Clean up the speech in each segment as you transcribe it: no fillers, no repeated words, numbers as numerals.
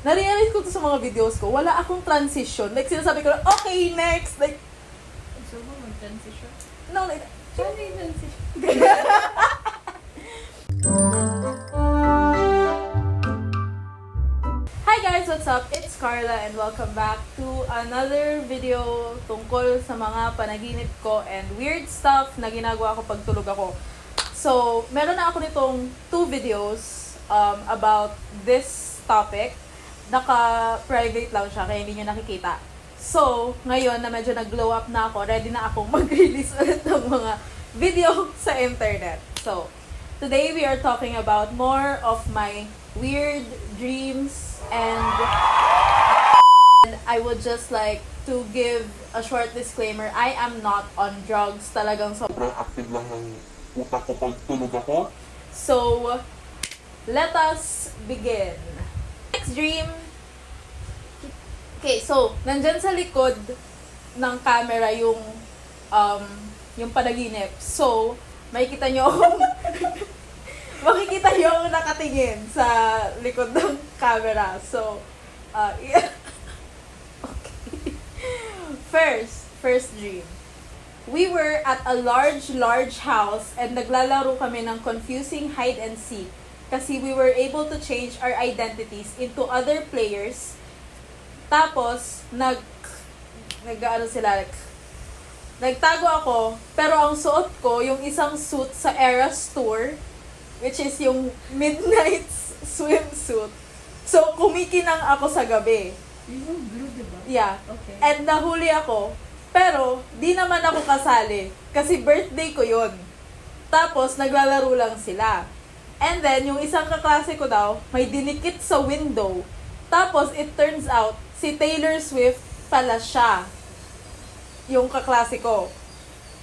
na-realize ko to sa mga videos ko, wala akong transition. Like, sinasabi ko, okay, next. Like, So, mag-transition? no, like, Paano yung transition? Hi guys, what's up? It's Carla and welcome back to another video tungkol sa mga panaginip ko and weird stuff na ginagawa ko pag tulog ako. So, meron na ako nitong 2 videos about this topic. Naka-private lang siya kaya hindi nyo nakikita. So, ngayon na medyo nag-glow up na ako, ready na akong mag-release ulit ng mga video sa internet. So, today we are talking about more of my weird dreams and I would just like to give a short disclaimer. I am not on drugs. Talagang sobrang active lang ng utak ko pag tulog ako. So, let us begin. Next dream. Okay, so, nandyan sa likod ng camera yung panaginip. So, makikita nyo makikita nyo ang nakatingin sa likod ng camera. So, yeah. Okay. First dream. We were at a large house and naglalaro kami ng confusing hide and seek kasi we were able to change our identities into other players. Tapos, nagtago ako, pero ang suot ko, yung isang suit sa Eras Tour, which is yung midnight swimsuit. So, kumikinang ako sa gabi. Yung blue, diba? Yeah. Okay. And nahuli ako, pero di naman ako kasali, kasi birthday ko yun. Tapos, naglalaro lang sila. And then, yung isang kaklase ko daw, may dinikit sa window. Tapos, it turns out, si Taylor Swift pala siya, yung kaklase ko.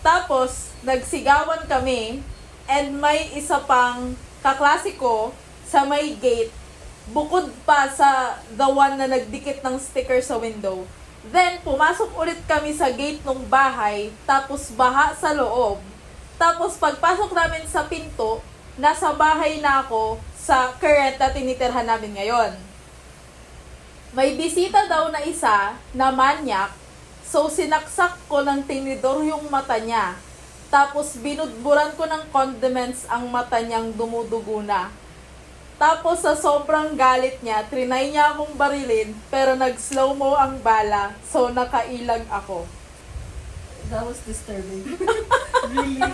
Tapos, nagsigawan kami, and may isa pang kaklase ko sa may gate, bukod pa sa the one na nagdikit ng sticker sa window. Then, pumasok ulit kami sa gate ng bahay, tapos baha sa loob. Tapos, pagpasok namin sa pinto, nasa bahay na ako sa current na tinitirhan namin ngayon. May bisita daw na isa na manyak, so sinaksak ko ng tinidor yung mata niya. Tapos binudburan ko ng condiments ang mata niyang dumudugo na. Tapos sa sobrang galit niya, trinay niya akong barilin, pero nag-slow-mo ang bala, so nakailag ako. That was disturbing. Really?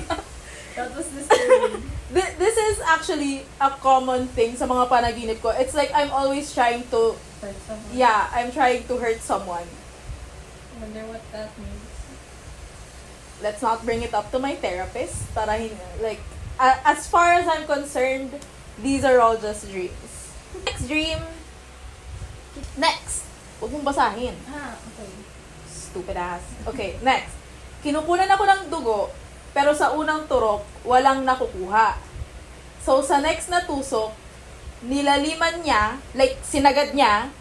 That was disturbing. This is actually a common thing sa mga panaginip ko. It's like I'm always trying to, Hurt someone. yeah, I'm trying to hurt someone. I wonder what that means. Let's not bring it up to my therapist. Para like, as far as I'm concerned, these are all just dreams. Next dream. Next. Huwag mong basahin. Okay. Stupid ass. Okay, next. Kinukunan ako ng dugo, pero sa unang turok, walang nakukuha. So, sa next na tusok, nilaliman niya, like, sinagad niya,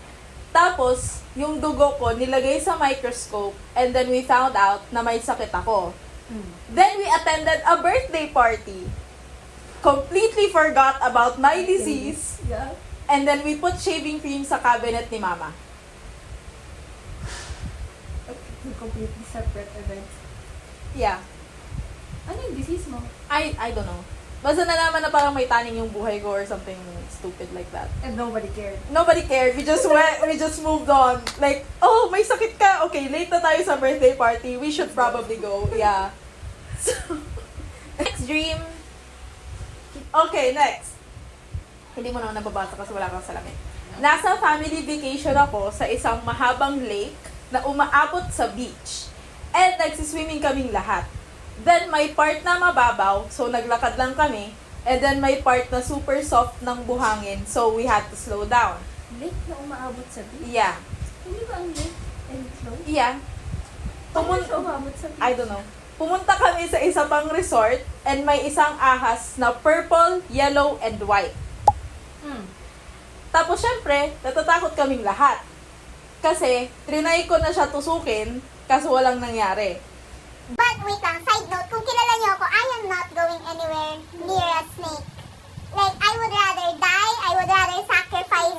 tapos, yung dugo ko, nilagay sa microscope, and then we found out na may sakit ako. Then, we attended a birthday party. Completely forgot about my disease, Yeah. and then we put shaving cream sa cabinet ni Mama. Okay. Completely separate events. Yeah. Ano yung disease mo? I don't know. Basta nalaman na parang may taning yung buhay ko or something stupid like that. And nobody cared. Nobody cared. We just moved on. Like, oh, may sakit ka. Okay, late na tayo sa birthday party. We should probably go. Yeah. So, next dream. Okay, next. Hindi mo naman nababasa kasi wala kang salamin. Nasa family vacation ako sa isang mahabang lake na umaabot sa beach. And nagsiswimming kaming lahat. Then, may part na mababaw, so naglakad lang kami. And then, may part na super soft ng buhangin, so we had to slow down. Lake na umaabot sa beach? Yeah. Hindi ba ang lake and slow? Yeah. Paano siya umabot sa beach? I don't know. Pumunta kami sa isa pang resort, and may isang ahas na purple, yellow, and white. Tapos, syempre, natatakot kaming lahat. Kasi, trinay ko na siya tusukin, kaso walang nangyari. But wait lang, side note, kung kilala niyo ako, I am not going anywhere near a snake. Like, I would rather die, I would rather sacrifice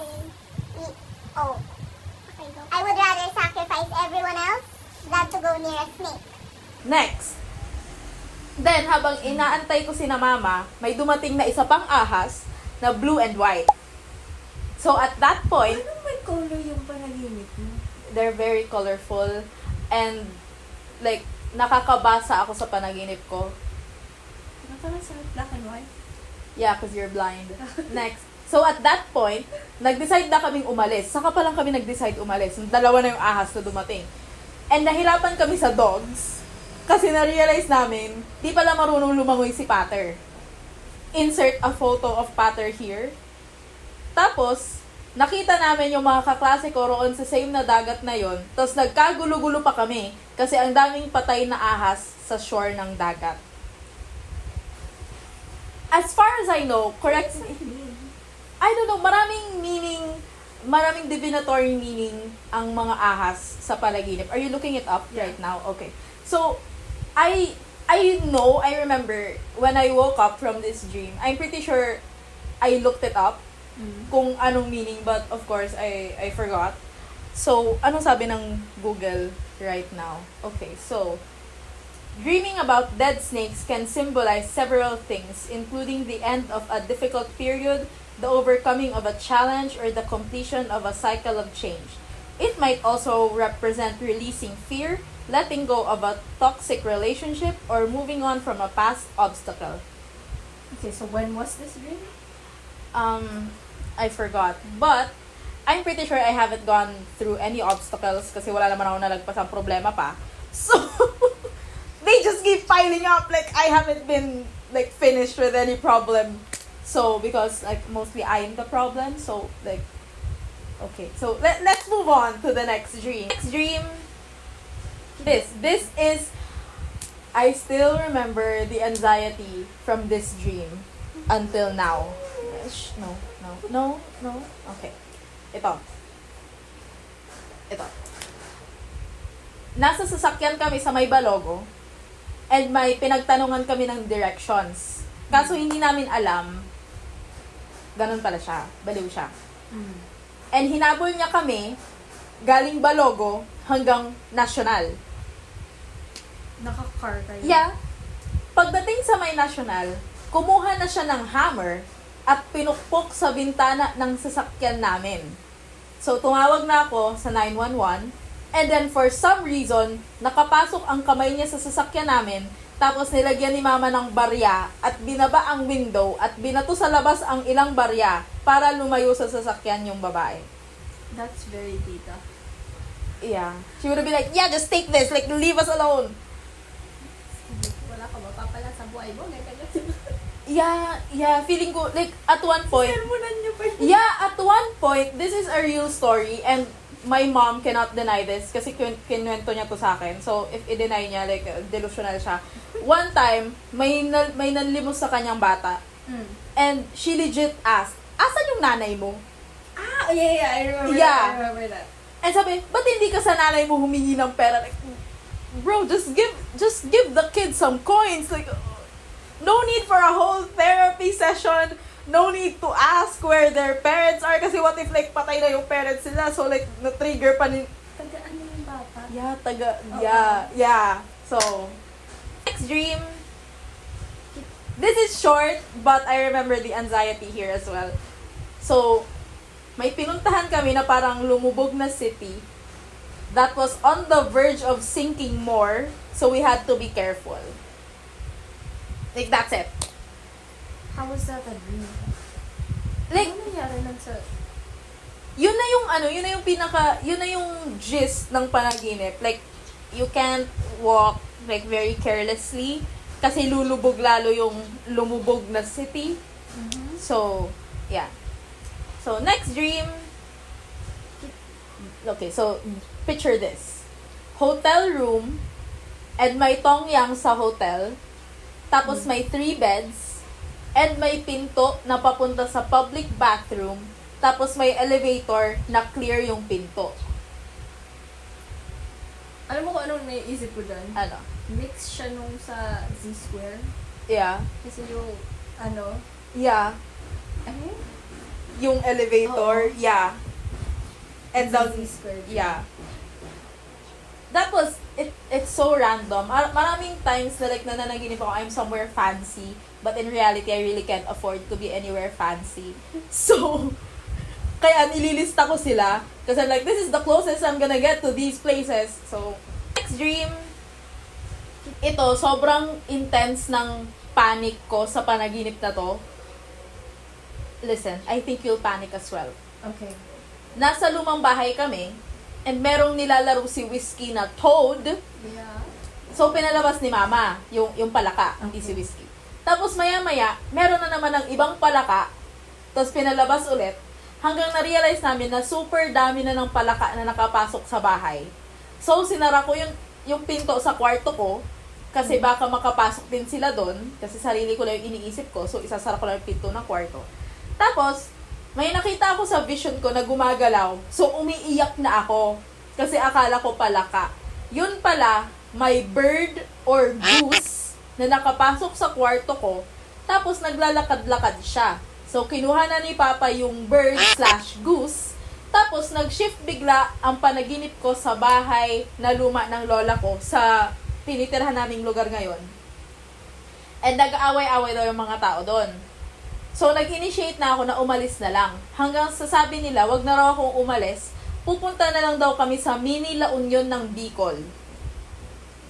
go near a snake. Next. Then, habang inaantay ko si na mama, may dumating na isa pang ahas na blue and white. So, at that point, Anong may color yung panaginip mo? they're very colorful and like, nakakabasa ako sa panaginip ko. Parang sa black and white. Yeah, because you're blind. Next. So, at that point, nag-decide na kaming umalis. Saka pa lang kami nag-decide umalis. Dalawa na yung ahas na dumating. And nahirapan kami sa dogs kasi na-realize namin, di pala marunong lumangoy si Pater. Insert a photo of Pater here. Tapos, nakita namin yung mga kaklase ko roon sa same na dagat na yon. Tapos nagkagulo-gulo pa kami kasi ang daming patay na ahas sa shore ng dagat. As far as I know, correct me, I don't know, maraming divinatory meaning ang mga ahas sa panaginip. Are you looking it up right now? Okay. So, I remember when I woke up from this dream, I'm pretty sure I looked it up kung anong meaning, but of course, I forgot. So, anong sabi ng Google right now? Okay, so, dreaming about dead snakes can symbolize several things, including the end of a difficult period, the overcoming of a challenge, or the completion of a cycle of change. It might also represent releasing fear, letting go of a toxic relationship, or moving on from a past obstacle. Okay, so when was this dream? I forgot. But, I'm pretty sure I haven't gone through any obstacles kasi wala naman ako nalagpas ang problema pa. So, they just keep piling up. Like, I haven't been, like, finished with any problem. So, because, like, mostly I'm the problem. So, like, okay. So, let's move on to the next dream. Next dream, this is, I still remember the anxiety from this dream until now. No. Okay. Ito. Nasa sasakyan kami sa may Balogo and may pinagtanungan kami ng directions. Kaso hindi namin alam, ganun pala siya, baliw siya. And hinabol niya kami galing Balogo hanggang National. Naka-car kayo? Yeah. Pagdating sa may National, kumuha na siya ng hammer at pinukpok sa bintana ng sasakyan namin. So, tumawag na ako sa 911. And then, for some reason, nakapasok ang kamay niya sa sasakyan namin. Tapos, nilagyan ni mama ng barya at binaba ang window at binato sa labas ang ilang barya para lumayo sa sasakyan yung babae. That's very tita. Yeah. She would have been like, yeah, just take this. Like, leave us alone. Wala ka mapapala sa buhay mo. Ganyan. Yeah. Feeling ko, like, at one point, Sermonan niyo pa yun. yeah, at one point, this is a real story and my mom cannot deny this kasi kinuwento niya to sa akin. So, if i-deny niya, like, delusional siya. One time, may nanlimos sa kanyang bata. And she legit asked, asan yung nanay mo? Ah, yeah, I remember Yeah. that. I remember that. And sabi, ba't hindi ka sa nanay mo humingi ng pera? Like, bro, just give the kids some coins. Like, no need for a whole therapy session. No need to ask where their parents are. Kasi what if, like, patay na yung parents nila? So, like, na-trigger pa ni... Tagaan mo yung bata. Yeah, yeah. So, next dream. This is short, but I remember the anxiety here as well. So, may pinuntahan kami na parang lumubog na city that was on the verge of sinking more. So, we had to be careful. Like, that's it. How was that a dream? Like, Ano nangyari nun sa... yun na yung gist ng panaginip. Like, you can't walk, like, very carelessly kasi lulubog lalo yung lumubog na city. So, yeah. So, next dream. Okay, so, picture this. Hotel room, and may tongyang sa hotel, tapos may 3 beds, and may pinto na papunta sa public bathroom, tapos may elevator na clear yung pinto. Alam mo kung anong naiisip ko dyan? Ano? Mix siya nung sa Z-square. Yeah. Kasi yung, ano, Yeah. ano? Yung elevator, Oo. yeah. And Sa the Z-square. yeah. that was, it's so random. Maraming times na like nananaginip ako, I'm somewhere fancy, but in reality, I really can't afford to be anywhere fancy. So, kaya nililista ko sila. Kasi I'm like, this is the closest I'm gonna get to these places. So, next dream, ito, sobrang intense ng panic ko sa panaginip na to. Listen, I think you'll panic as well. Okay. Nasa lumang bahay kami, and merong nilalaro si Whiskey na toad. Yeah. So, pinalabas ni Mama, yung palaka, hindi si Whiskey. Tapos, maya-maya, meron na naman ng ibang palaka, tapos pinalabas ulit, hanggang na-realize namin na super dami na ng palaka na nakapasok sa bahay. So, sinara ko yung pinto sa kwarto ko, kasi baka makapasok din sila doon, kasi sarili ko lang yung iniisip ko, so isasara ko lang yung pinto ng kwarto. Tapos, may nakita ako sa vision ko na gumagalaw. So, umiiyak na ako. Kasi akala ko palaka. Yun pala, may bird or goose na nakapasok sa kwarto ko. Tapos, naglalakad-lakad siya. So, kinuha na ni Papa yung bird/goose. Tapos, nag-shift bigla ang panaginip ko sa bahay na luma ng lola ko sa tinitirhan naming lugar ngayon. And nag-aaway-away daw yung mga tao doon. So, nag-initiate na ako na umalis na lang. Hanggang sa sabi nila, wag na raw akong umalis. Pupunta na lang daw kami sa mini La Union ng Bicol.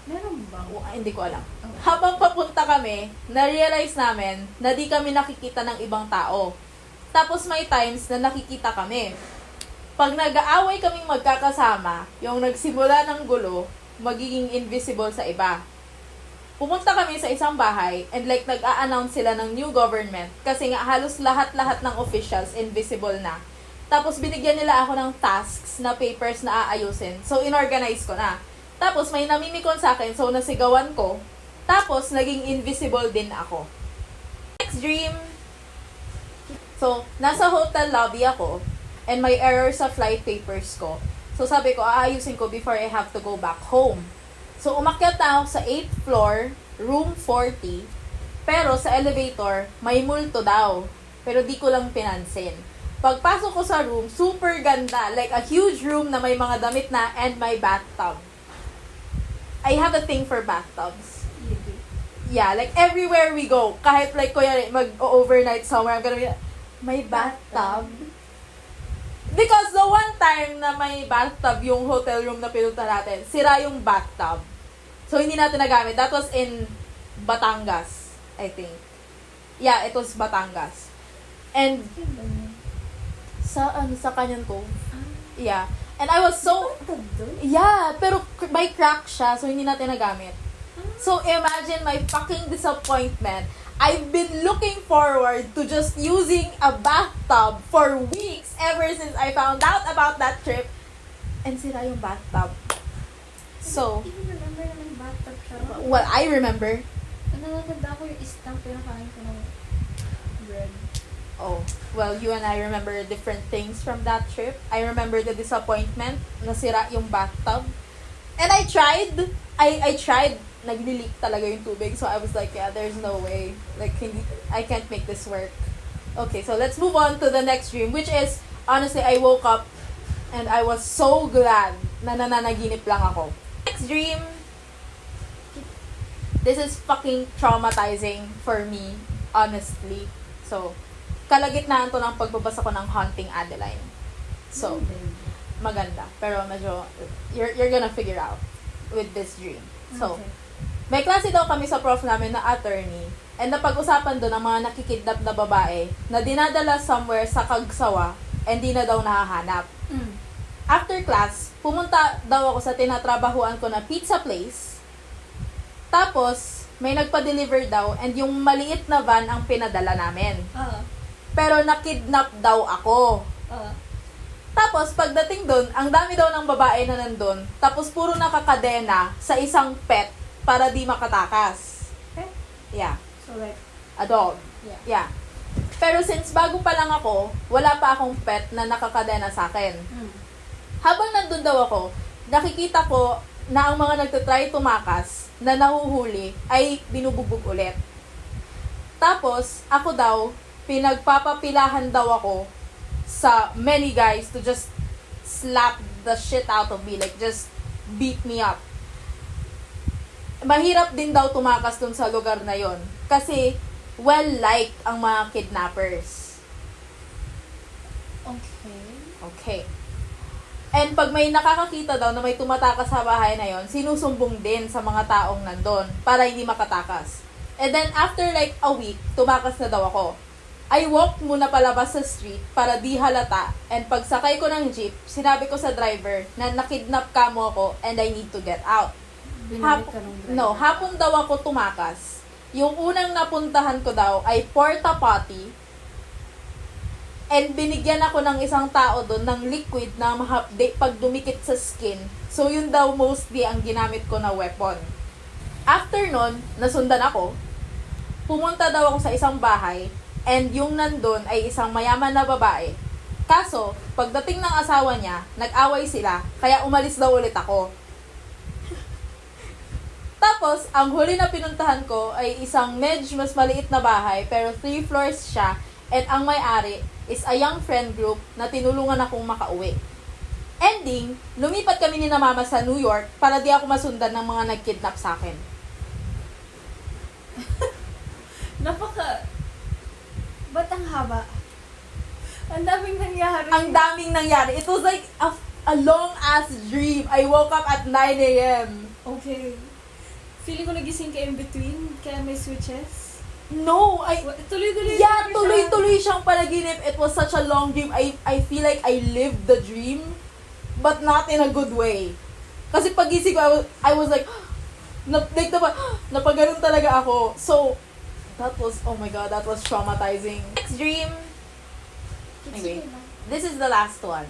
Meron ba? Hindi ko alam. Habang papunta kami, na-realize namin na di kami nakikita ng ibang tao. Tapos may times na nakikita kami. Pag nag-aaway kaming magkakasama, yung nagsimula ng gulo, magiging invisible sa iba. Pumunta kami sa isang bahay and like nag-a-announce sila ng new government kasi nga halos lahat-lahat ng officials invisible na. Tapos binigyan nila ako ng tasks na papers na aayusin. So inorganize ko na. Tapos may namimikon sa akin so nasigawan ko. Tapos naging invisible din ako. Next dream. So nasa hotel lobby ako and may error sa flight papers ko. So sabi ko aayusin ko before I have to go back home. So, umakyat na ako sa 8th floor, room 40, pero sa elevator, may multo daw. Pero di ko lang pinansin. Pagpasok ko sa room, super ganda. Like a huge room na may mga damit na and may bathtub. I have a thing for bathtubs. You do. Yeah, like everywhere we go, kahit like kuya mag-overnight somewhere, I'm gonna be, may bathtub. Because the one time na may bathtub yung hotel room na pinunta natin, sira yung bathtub. So, hindi natin nagamit. That was in Batangas, I think. Yeah, it was Batangas. And, sa Canyon Cove. Yeah. And I was so, yeah, pero may crack siya, so hindi natin nagamit. So, imagine my fucking disappointment. I've been looking forward to just using a bathtub for weeks ever since I found out about that trip. And sira yung bathtub. So, Hindi ko remember na may bathtub siya. well, I remember. Nananaganda ako yung isang pinakain ko ng bread. Oh, well, you and I remember different things from that trip. I remember the disappointment, nasira yung bathtub. And I tried, nag-leak talaga yung tubig. So I was like, yeah, there's no way. Like, I can't make this work. Okay, so let's move on to the next dream, which is, honestly, I woke up and I was so glad na nananaginip lang ako. Next dream, this is fucking traumatizing for me, honestly. So, kalagitnaan to ng pagbabasa ko ng Haunting Adeline. So, maganda. Pero medyo, you're gonna figure out with this dream. So, Okay. may klase daw kami sa prof namin na attorney, and napag-usapan doon ang mga nakikidnap na babae na dinadala somewhere sa Kagsawa and di na daw nahahanap. After class, pumunta daw ako sa tinatrabahuan ko na pizza place. Tapos, may nagpa-deliver daw and yung maliit na van ang pinadala namin. Pero nakidnap daw ako. Tapos, pagdating doon, ang dami daw ng babae na nandun. Tapos, puro nakakadena sa isang pet para di makatakas. Pet? Yeah. So like, A dog. yeah. Yeah. Pero since bago pa lang ako, wala pa akong pet na nakakadena sa akin. Habang nandun daw ako, nakikita ko na ang mga nagtatry tumakas na nahuhuli ay binubugbog ulit. Tapos, ako daw, pinagpapapilahan daw ako sa many guys to just slap the shit out of me. Like, just beat me up. Mahirap din daw tumakas dun sa lugar na yon kasi well-liked ang mga kidnappers. Okay. Okay. And pag may nakakakita daw na may tumatakas sa bahay na yon, sinusumbong din sa mga taong nandun para hindi makatakas. And then after like a week, tumakas na daw ako. I walked muna palabas sa street para di halata, and pagsakay ko ng jeep, sinabi ko sa driver na nakidnap ka mo ako and I need to get out. Binalik ka nung driver. No, hapon daw ako tumakas. Yung unang napuntahan ko daw ay porta potty. And binigyan ako ng isang tao doon ng liquid na mahapde pag dumikit sa skin. So yun daw mostly ang ginamit ko na weapon. After nun, nasundan ako. Pumunta daw ako sa isang bahay. And yung nandun ay isang mayaman na babae. Kaso, pagdating ng asawa niya, nag-away sila. Kaya umalis daw ulit ako. Tapos, ang huli na pinuntahan ko ay isang medyo mas maliit na bahay, pero 3 floors siya, and ang may-ari is a young friend group na tinulungan akong makauwi. Ending, lumipat kami ni na mama sa New York para di ako masundan ng mga nag-kidnap sa akin. Ba't ang haba? Ang daming nangyari. Ang daming nangyari. It was like a long-ass dream. I woke up at 9 a.m. Okay. Feeling ko nagising ka in between, kaya may switches. No, Tuloy-tuloy. Yeah, siya. tuloy-tuloy siyang panaginip. It was such a long dream. I feel like I lived the dream, but not in a good way. Kasi pagising ko, I was like, napaganon talaga ako. So, that was, oh my god, that was traumatizing. Next dream, anyway, this is the last one.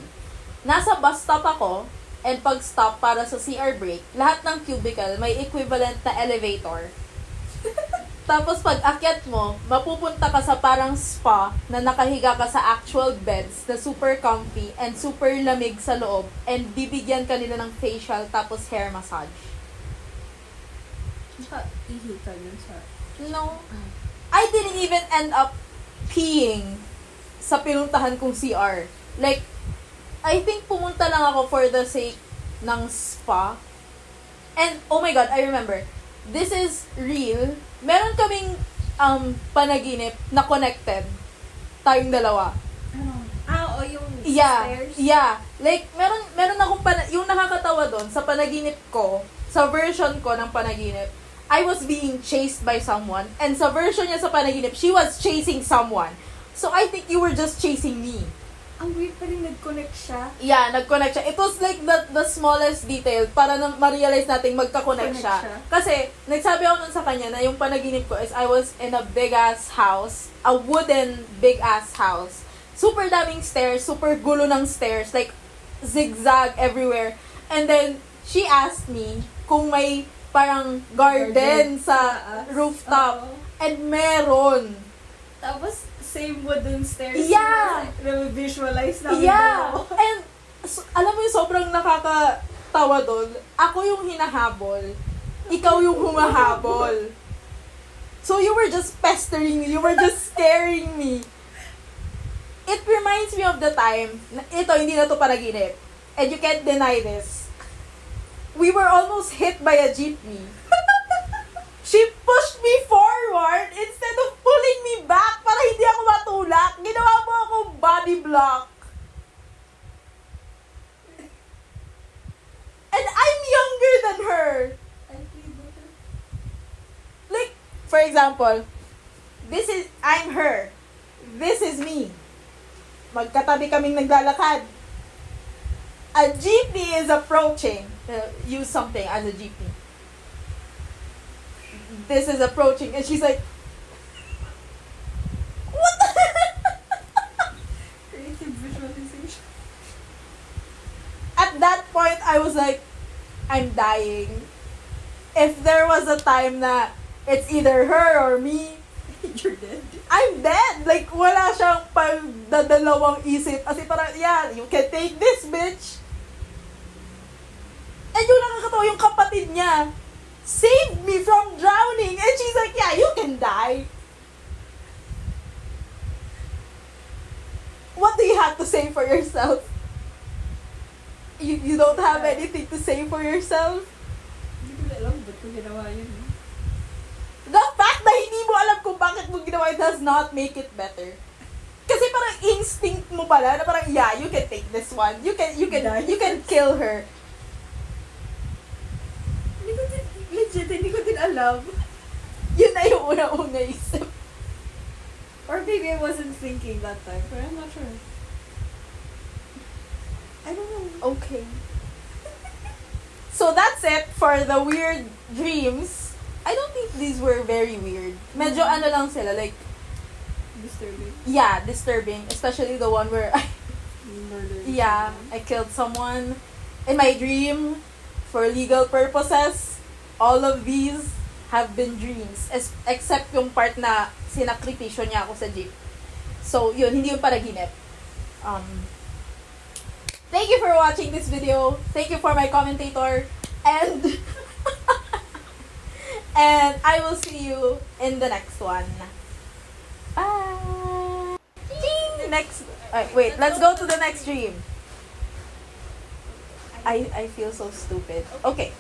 Nasa bus stop ako, and pag stop para sa CR break, lahat ng cubicle may equivalent na elevator. Tapos pag akyat mo, mapupunta ka sa parang spa na nakahiga ka sa actual beds na super comfy and super lamig sa loob, and bibigyan ka nila ng facial tapos hair massage. Ihi ka yun sa... No. I didn't even end up peeing sa pinuntahan kong CR. Like, I think pumunta lang ako for the sake ng spa. And, oh my god, I remember. This is real. Meron kaming panaginip na connected. Tayong dalawa. O yung Yeah, stairs? yeah. Like, meron akong yung nakakatawa doon sa panaginip ko, sa version ko ng panaginip, I was being chased by someone, and sa version niya sa panaginip, she was chasing someone. So, I think you were just chasing me. Ang weird pa rin nag-connect siya. Yeah, nag-connect siya. It was like the smallest detail para na ma-realize natin magka-connect siya. Kasi, nagsabi ako nun sa kanya na yung panaginip ko is I was in a big-ass house, a wooden big-ass house. Super daming stairs, super gulo ng stairs, like zigzag everywhere. And then, she asked me kung may parang garden sa rooftop. Oo. And meron. Tapos, same wooden stairs. Yeah! Na-visualize namin. Yeah! dalawa. And, alam mo yung sobrang nakakatawa doon, ako yung hinahabol, ikaw yung humahabol. So you were just pestering me, you were just scaring me. It reminds me of the time, ito, hindi na to panaginip, and you can't deny this. We were almost hit by a jeepney. She pushed me forward instead of pulling me back para hindi ako matulak. Ginawa mo akong body block. And I'm younger than her. Like, for example, I'm her. This is me. Magkatabi kaming naglalakad. A jeepney is approaching. Use something as a jeepney. This is approaching, and she's like, what the Creative visualization. At that point, I was like, I'm dying. If there was a time na it's either her or me, You're dead. I'm dead. Like, wala siyang pagdadalawang isip. Kasi parang, yeah, you can take this, bitch. And yung nakakatawa, yung kapatid niya, saved me from drowning. And she's like, yeah, you can die. What do you have to say for yourself? You don't have anything to say for yourself? Hindi ko na alam ba't ko ginawa yun. The fact na hindi mo alam kung bakit mo ginawa it does not make it better. Kasi parang instinct mo pala na parang, yeah, you can take this one. You can kill her. Hindi ko din alam. Yun na yung una mong naisip. Or maybe I wasn't thinking that time, but I'm not sure. I don't know. Okay. So that's it for the weird dreams. I don't think these were very weird. Medyo ano lang sila, like, Disturbing. yeah, disturbing. Especially the one where Murder. yeah, I killed someone in my dream for legal purposes. All of these have been dreams. Except yung part na sinakripisyo niya ako sa jeep. So, yun, hindi yung panaginip. Thank you for watching this video. Thank you for my commentator. And and I will see you in the next one. Bye! Next, wait, let's go to the next dream. I feel so stupid. Okay.